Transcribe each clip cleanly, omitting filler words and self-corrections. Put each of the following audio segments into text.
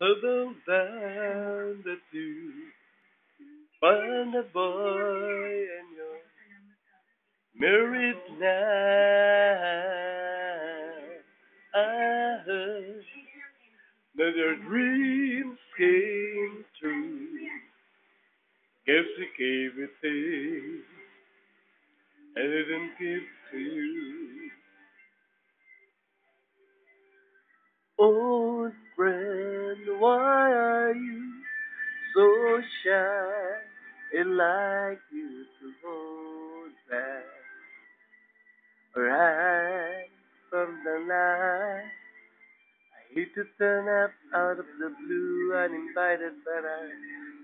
Settle down that you find a boy and you're married now. I heard that your dreams came true. Guess he gave it thing and didn't give to you. Old friend, why are you so shy and like you to hold back right from the night? I hate to turn up out of the blue uninvited, but I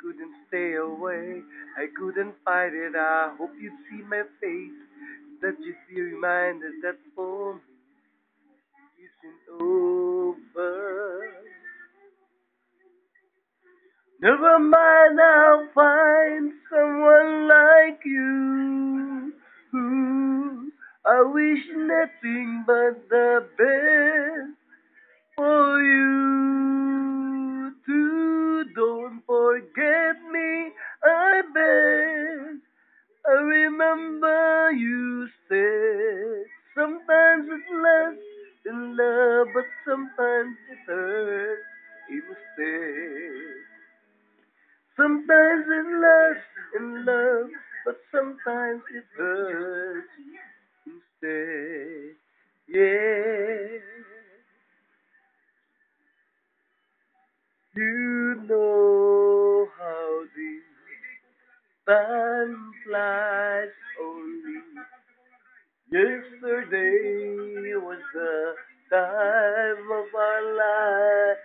couldn't stay away. I couldn't fight it. I hope you'd see my face, that you'd be reminded that for me isn't over. Never mind, I'll find someone like you. Who I wish nothing but the best for you. Too, don't forget me, I beg. I remember you said sometimes it's less than love, but sometimes it hurts instead. Sometimes it lasts in love, but sometimes it hurts instead. Yeah, you know how this time flies only. Yesterday was the time of our lives.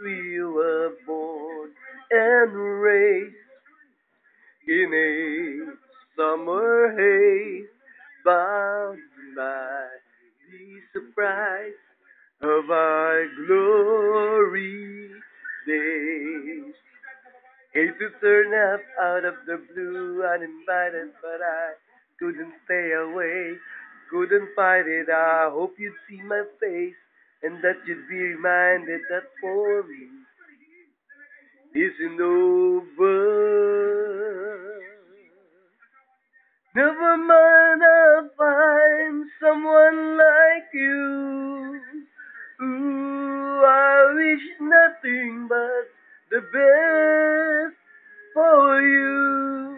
We were born and raised in a summer haze, bound by the surprise of our glory days. Hate to turn up out of the blue uninvited, but I couldn't stay away, couldn't fight it. I hope you'd see my face and that you'd be reminded that for me isn't over. Never mind, I'll find someone like you. Ooh, I wish nothing but the best for you.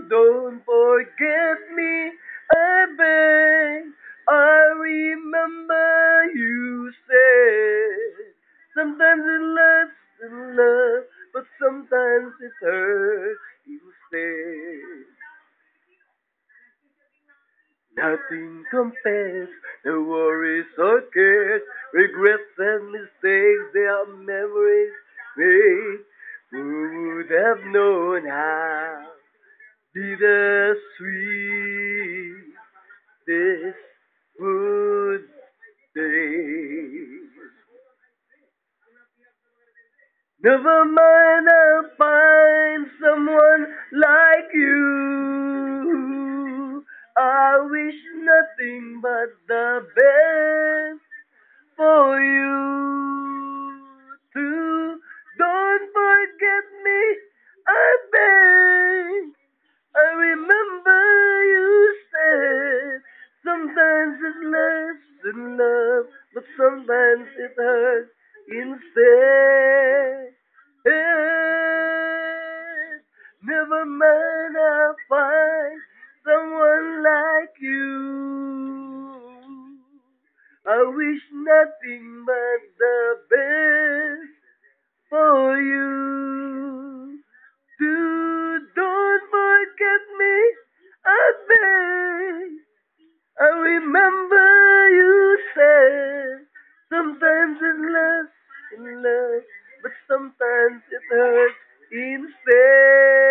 Don't forget me, I beg. I remember you said sometimes it lasts in love, but sometimes it hurts. You say nothing compares, no worries or cares, regrets and mistakes. They are memories made. Who would have known how? Bittersweet this would be. Never mind, I'll find someone like you. I wish nothing but the best for you too. Don't forget me, I beg. I remember you said sometimes it lasts in love, but sometimes it hurts instead. Never mind, I'll find someone like you. I wish nothing but the best for you. Don't forget me, I beg. I remember you said sometimes it lasts in love, but sometimes it hurts instead.